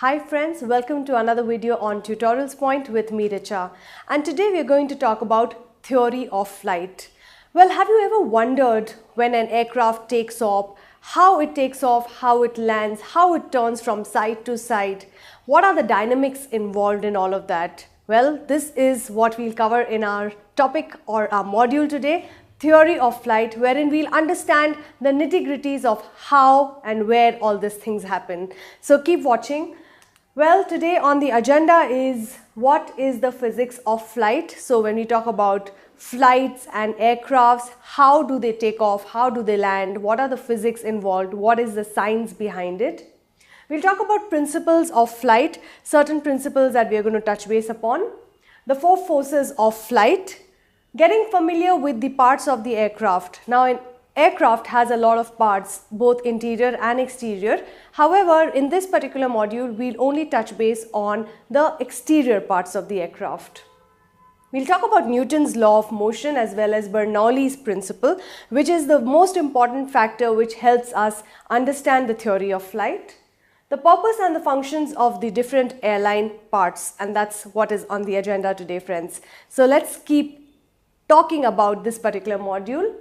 Hi friends, welcome to another video on Tutorials Point with me Richa. And today we are going to talk about theory of flight. Well, have you ever wondered when an aircraft takes off, how it takes off, how it lands, how it turns from side to side? What are the dynamics involved in all of that? Well, this is what we'll cover in our topic or our module today, theory of flight, wherein we'll understand the nitty-gritties of how and where all these things happen. So keep watching. Well, today on the agenda is what is the physics of flight. So when we talk about flights and aircrafts, how do they take off, how do they land, what are the physics involved, what is the science behind it. We'll talk about principles of flight, certain principles that we are going to touch base upon, the four forces of flight, getting familiar with the parts of the aircraft. Now, an aircraft has a lot of parts, both interior and exterior. However, in this particular module, we'll only touch base on the exterior parts of the aircraft. We'll talk about Newton's law of motion as well as Bernoulli's principle, which is the most important factor which helps us understand the theory of flight, the purpose and the functions of the different airline parts, and that's what is on the agenda today, friends. So let's keep talking about this particular module.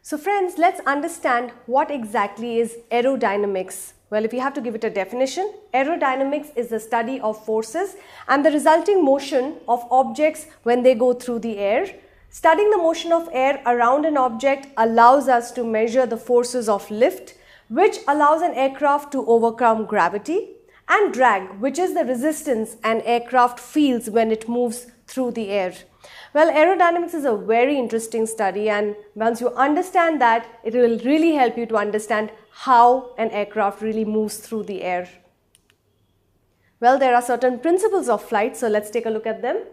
So friends, let's understand what exactly is aerodynamics. Well, if you have to give it a definition, aerodynamics is the study of forces and the resulting motion of objects when they go through the air. Studying the motion of air around an object allows us to measure the forces of lift, which allows an aircraft to overcome gravity, and drag, which is the resistance an aircraft feels when it moves through the air. Well, aerodynamics is a very interesting study, and once you understand that, it will really help you to understand how an aircraft really moves through the air. Well, there are certain principles of flight, so let's take a look at them.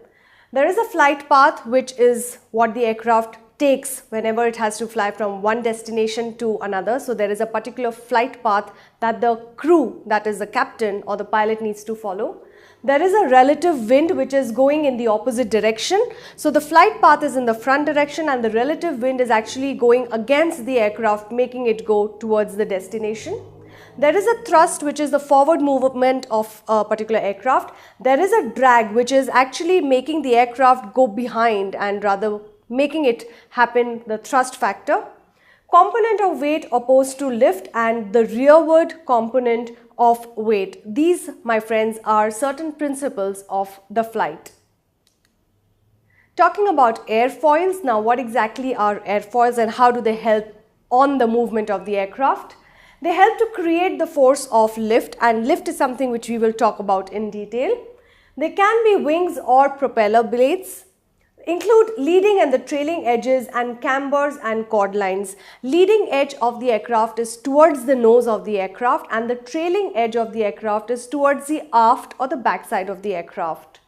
There is a flight path, which is what the aircraft takes whenever it has to fly from one destination to another. So there is a particular flight path that the crew, that is the captain or the pilot, needs to follow. There is a relative wind which is going in the opposite direction. So the flight path is in the front direction and the relative wind is actually going against the aircraft, making it go towards the destination. There is a thrust, which is the forward movement of a particular aircraft. There is a drag, which is actually making the aircraft go behind and rather making it happen, the thrust factor. Component of weight opposed to lift and the rearward component of weight. These, my friends, are certain principles of the flight. Talking about airfoils, now what exactly are airfoils and how do they help on the movement of the aircraft? They help to create the force of lift, and lift is something which we will talk about in detail. They can be wings or propeller blades. Include leading and the trailing edges and cambers and chord lines. Leading edge of the aircraft is towards the nose of the aircraft and the trailing edge of the aircraft is towards the aft or the backside of the aircraft.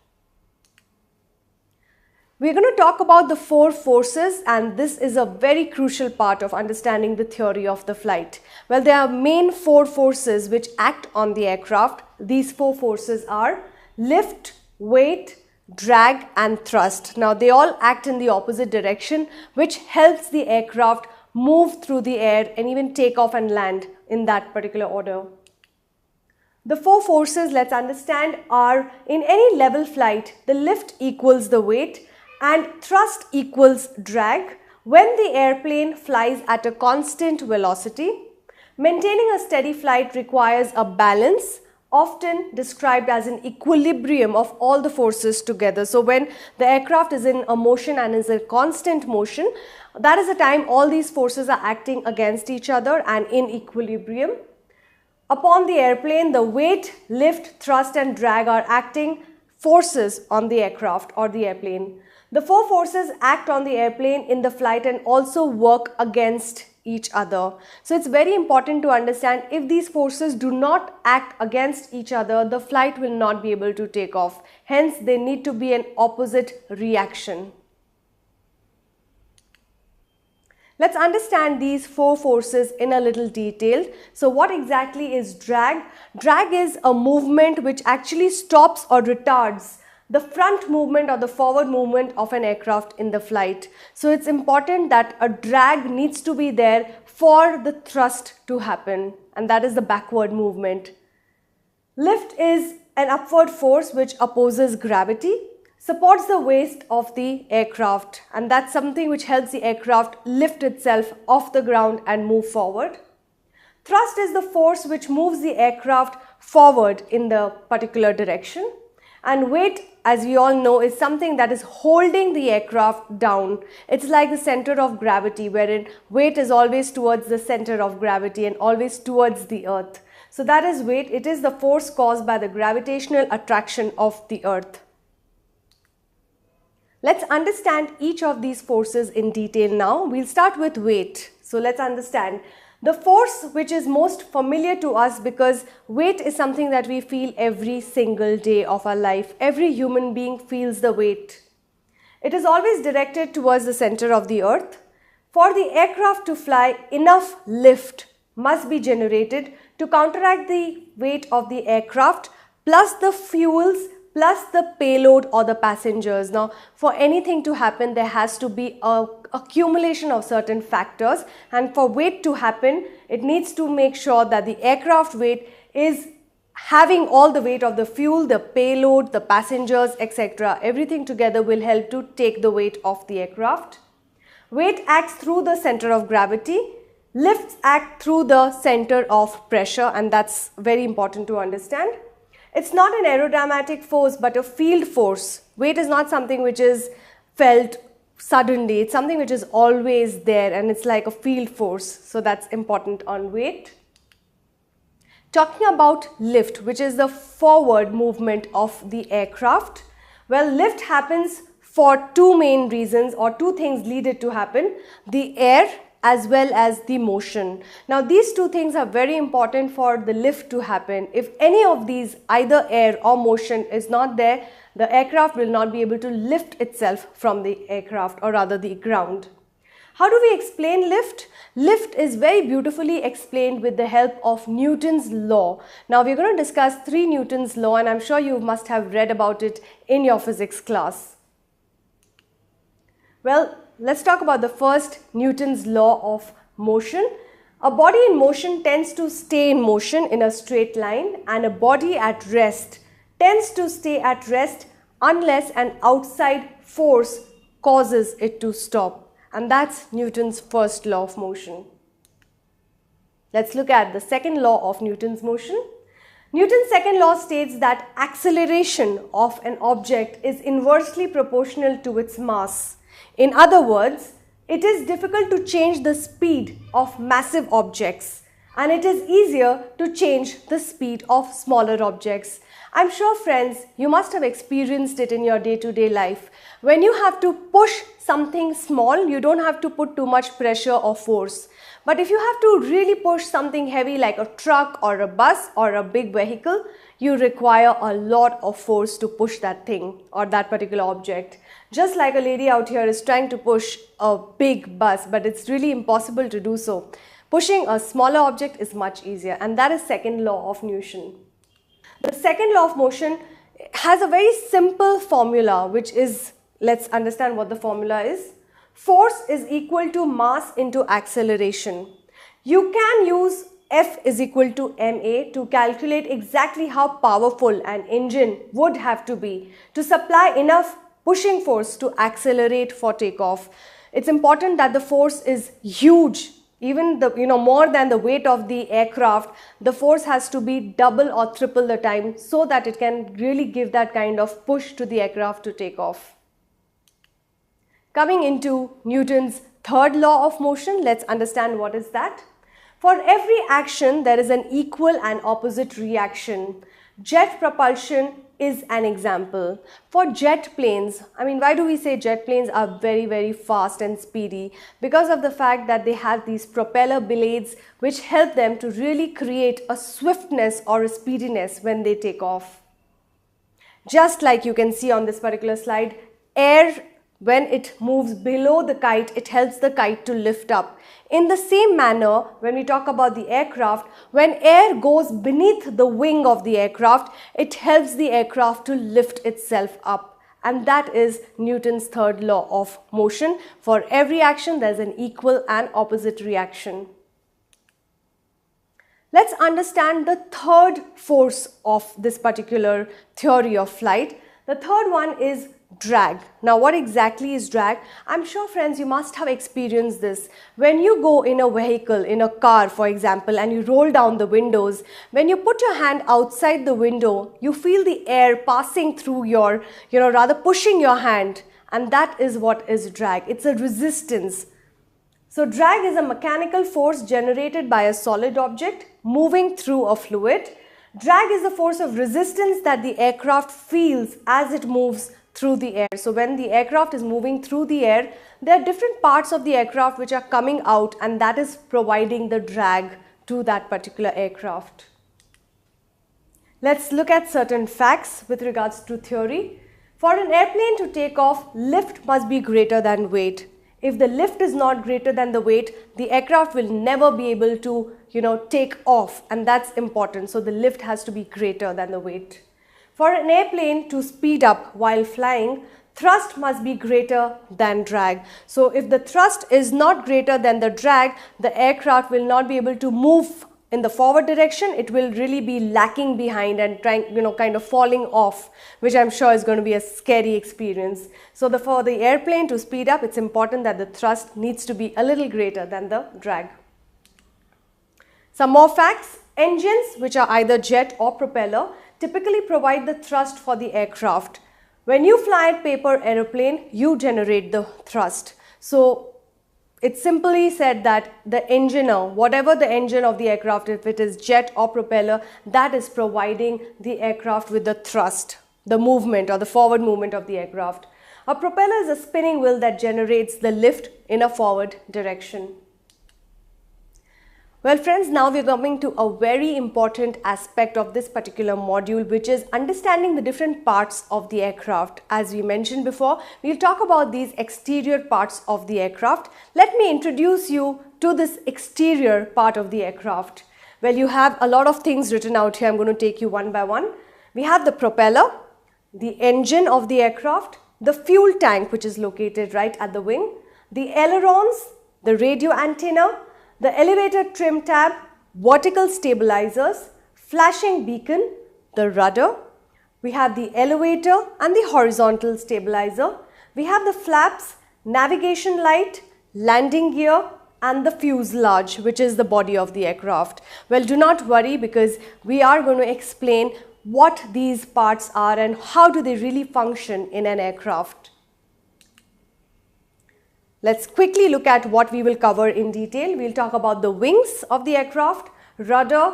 We're going to talk about the four forces, and this is a very crucial part of understanding the theory of the flight. Well, there are main four forces which act on the aircraft. These four forces are lift, weight, drag and thrust. Now they all act in the opposite direction, which helps the aircraft move through the air and even take off and land in that particular order. The four forces, let's understand, are in any level flight, the lift equals the weight and thrust equals drag when the airplane flies at a constant velocity. Maintaining a steady flight requires a balance, often described as an equilibrium of all the forces together. So when the aircraft is in a motion and is a constant motion, that is the time all these forces are acting against each other and in equilibrium. Upon the airplane, the weight, lift, thrust and drag are acting forces on the aircraft or the airplane. The four forces act on the airplane in the flight and also work against each other. So it's very important to understand, if these forces do not act against each other, the flight will not be able to take off. Hence, they need to be an opposite reaction. Let's understand these four forces in a little detail. So what exactly is drag? Drag is a movement which actually stops or retards the front movement or the forward movement of an aircraft in the flight. So it's important that a drag needs to be there for the thrust to happen, and that is the backward movement. Lift is an upward force which opposes gravity, supports the weight of the aircraft, and that's something which helps the aircraft lift itself off the ground and move forward. Thrust is the force which moves the aircraft forward in the particular direction. And weight, as we all know, is something that is holding the aircraft down. It's like the center of gravity, wherein weight is always towards the center of gravity and always towards the earth. So that is weight. It is the force caused by the gravitational attraction of the earth. Let's understand each of these forces in detail now. We'll start with weight. So let's understand the force which is most familiar to us, because weight is something that we feel every single day of our life. Every human being feels the weight. It is always directed towards the center of the earth. For the aircraft to fly, enough lift must be generated to counteract the weight of the aircraft plus the fuels plus the payload or the passengers. Now, for anything to happen, there has to be a accumulation of certain factors, and for weight to happen, it needs to make sure that the aircraft weight is having all the weight of the fuel, the payload, the passengers, etc. Everything together will help to take the weight of the aircraft. Weight acts through the center of gravity. Lifts act through the center of pressure, and that's very important to understand. It's not an aerodynamic force but a field force. Weight is not something which is felt suddenly. It's something which is always there, and it's like a field force. So that's important on weight. Talking about lift, which is the forward movement of the aircraft. Well, lift happens for two main reasons, or two things lead it to happen: the air as well as the motion. Now, these two things are very important for the lift to happen. If any of these, either air or motion, is not there, the aircraft will not be able to lift itself from the aircraft, or rather the ground. How do we explain lift? Lift is very beautifully explained with the help of Newton's law. Now, we're going to discuss 3 Newton's law, and I'm sure you must have read about it in your physics class. Well, let's talk about the first, Newton's law of motion. A body in motion tends to stay in motion in a straight line, and a body at rest tends to stay at rest unless an outside force causes it to stop. And that's Newton's first law of motion. Let's look at the second law of Newton's motion. Newton's second law states that acceleration of an object is inversely proportional to its mass. In other words, it is difficult to change the speed of massive objects, and it is easier to change the speed of smaller objects. I'm sure, friends, you must have experienced it in your day-to-day life. When you have to push something small, you don't have to put too much pressure or force. But if you have to really push something heavy like a truck or a bus or a big vehicle, you require a lot of force to push that thing or that particular object. Just like a lady out here is trying to push a big bus, but it's really impossible to do so. Pushing a smaller object is much easier, and that is second law of motion. The second law of motion has a very simple formula, which is, let's understand what the formula is. Force is equal to mass into acceleration. You can use F is equal to ma to calculate exactly how powerful an engine would have to be to supply enough pushing force to accelerate for takeoff. It's important that the force is huge. Even more than the weight of the aircraft, the force has to be double or triple the time so that it can really give that kind of push to the aircraft to take off. Coming into Newton's third law of motion, let's understand what is that. For every action, there is an equal and opposite reaction. Jet propulsion is an example. For jet planes, why do we say jet planes are very, very fast and speedy? Because of the fact that they have these propeller blades which help them to really create a swiftness or a speediness when they take off. Just like you can see on this particular slide, air, when it moves below the kite, it helps the kite to lift up. In the same manner, when we talk about the aircraft, when air goes beneath the wing of the aircraft, it helps the aircraft to lift itself up. And that is Newton's third law of motion. For every action, there is an equal and opposite reaction. Let's understand the third force of this particular theory of flight. The third one is drag. Now, what exactly is drag? I'm sure, friends, you must have experienced this. When you go in a vehicle, in a car, for example, and you roll down the windows, when you put your hand outside the window, you feel the air passing through your, rather pushing your hand, and that is what is drag. It's a resistance. So drag is a mechanical force generated by a solid object moving through a fluid. Drag is the force of resistance that the aircraft feels as it moves through the air. So when the aircraft is moving through the air, there are different parts of the aircraft which are coming out, and that is providing the drag to that particular aircraft. Let's look at certain facts with regards to theory. For an airplane to take off, lift must be greater than weight. If the lift is not greater than the weight, the aircraft will never be able to, take off, and that's important. So the lift has to be greater than the weight. For an airplane to speed up while flying, thrust must be greater than drag. So if the thrust is not greater than the drag, the aircraft will not be able to move in the forward direction. It will really be lacking behind and kind of falling off, which I'm sure is going to be a scary experience. So for the airplane to speed up, it's important that the thrust needs to be a little greater than the drag. Some more facts. Engines, which are either jet or propeller, typically provide the thrust for the aircraft. When you fly a paper aeroplane, you generate the thrust. So it's simply said that the engineer, whatever the engine of the aircraft, if it is jet or propeller, that is providing the aircraft with the thrust, the movement or the forward movement of the aircraft. A propeller is a spinning wheel that generates the lift in a forward direction. Well, friends, now we're coming to a very important aspect of this particular module, which is understanding the different parts of the aircraft. As we mentioned before, we'll talk about these exterior parts of the aircraft. Let me introduce you to this exterior part of the aircraft. Well, you have a lot of things written out here. I'm going to take you one by one. We have the propeller, the engine of the aircraft, the fuel tank, which is located right at the wing, the ailerons, the radio antenna, the elevator trim tab, vertical stabilizers, flashing beacon, the rudder. We have the elevator and the horizontal stabilizer. We have the flaps, navigation light, landing gear, and the fuselage, which is the body of the aircraft. Well, do not worry, because we are going to explain what these parts are and how do they really function in an aircraft. Let's quickly look at what we will cover in detail. We'll talk about the wings of the aircraft, rudder,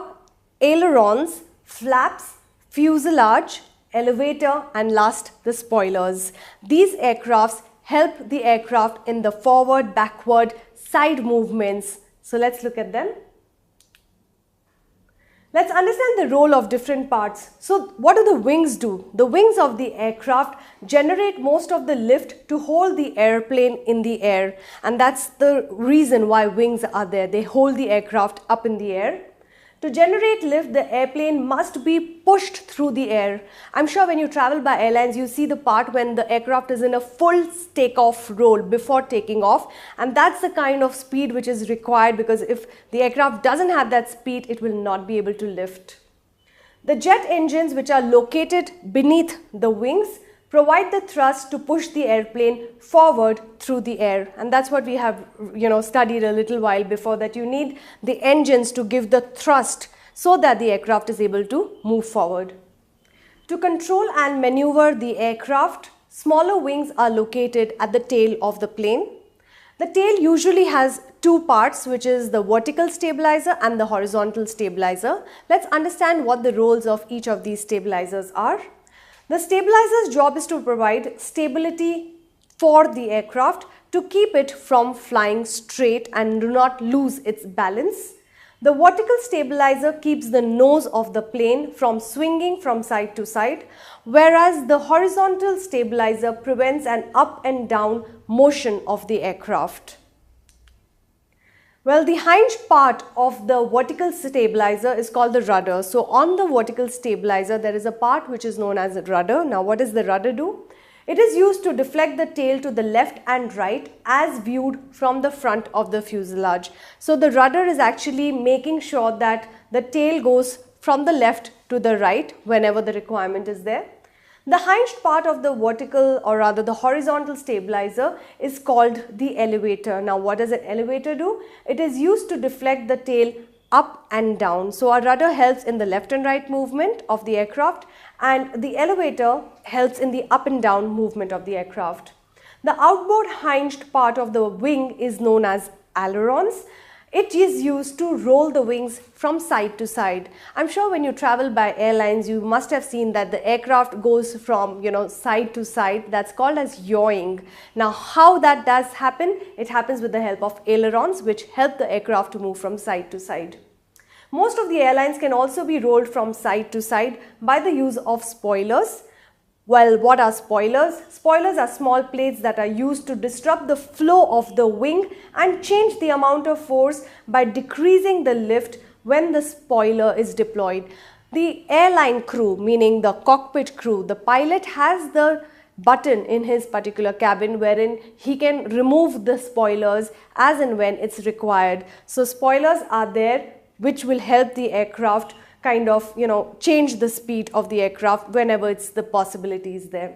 ailerons, flaps, fuselage, elevator, and last, the spoilers. These aircrafts help the aircraft in the forward, backward, side movements. So let's look at them. Let's understand the role of different parts. So what do the wings do? The wings of the aircraft generate most of the lift to hold the airplane in the air, and that's the reason why wings are there. They hold the aircraft up in the air. To generate lift, the airplane must be pushed through the air. I'm sure when you travel by airlines, you see the part when the aircraft is in a full takeoff roll before taking off, and that's the kind of speed which is required, because if the aircraft doesn't have that speed, it will not be able to lift. The jet engines, which are located beneath the wings, provide the thrust to push the airplane forward through the air, and that's what we have studied a little while before, that you need the engines to give the thrust so that the aircraft is able to move forward. To control and maneuver the aircraft, smaller wings are located at the tail of the plane. The tail usually has two parts, which is the vertical stabilizer and the horizontal stabilizer. Let's understand what the roles of each of these stabilizers are. The stabilizer's job is to provide stability for the aircraft to keep it from flying straight and do not lose its balance. The vertical stabilizer keeps the nose of the plane from swinging from side to side, whereas the horizontal stabilizer prevents an up and down motion of the aircraft. Well, the hinge part of the vertical stabilizer is called the rudder. So on the vertical stabilizer, there is a part which is known as a rudder. Now, what does the rudder do? It is used to deflect the tail to the left and right as viewed from the front of the fuselage. So the rudder is actually making sure that the tail goes from the left to the right whenever the requirement is there. The hinged part of the vertical, or rather the horizontal stabilizer, is called the elevator. Now what does an elevator do? It is used to deflect the tail up and down. So our rudder helps in the left and right movement of the aircraft, and the elevator helps in the up and down movement of the aircraft. The outboard hinged part of the wing is known as ailerons. It is used to roll the wings from side to side. I'm sure when you travel by airlines, you must have seen that the aircraft goes from, side to side. That's called as yawing. Now, how that does happen? It happens with the help of ailerons, which help the aircraft to move from side to side. Most of the airlines can also be rolled from side to side by the use of spoilers. Well, what are spoilers? Spoilers are small plates that are used to disrupt the flow of the wing and change the amount of force by decreasing the lift when the spoiler is deployed. The airline crew, meaning the cockpit crew, the pilot has the button in his particular cabin wherein he can remove the spoilers as and when it's required. So spoilers are there which will help the aircraft kind of, change the speed of the aircraft whenever it's the possibility is there.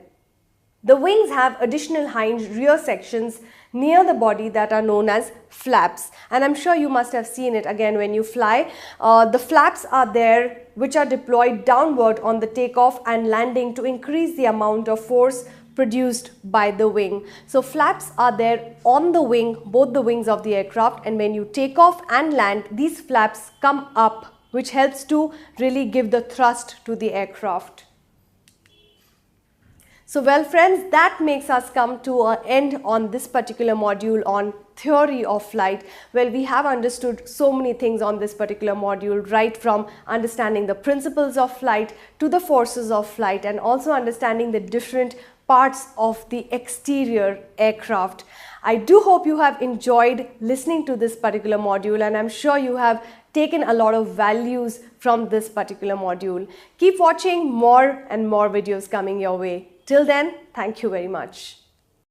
The wings have additional hinged rear sections near the body that are known as flaps, and I'm sure you must have seen it again when you fly. The flaps are there which are deployed downward on the takeoff and landing to increase the amount of force produced by the wing. So flaps are there on the wing, both the wings of the aircraft, and when you take off and land, these flaps come up, which helps to really give the thrust to the aircraft. So well friends, that makes us come to an end on this particular module on theory of flight. Well, we have understood so many things on this particular module, right from understanding the principles of flight to the forces of flight, and also understanding the different parts of the exterior aircraft. I do hope you have enjoyed listening to this particular module, and I'm sure you have taken a lot of values from this particular module. Keep watching more and more videos coming your way. Till then, thank you very much.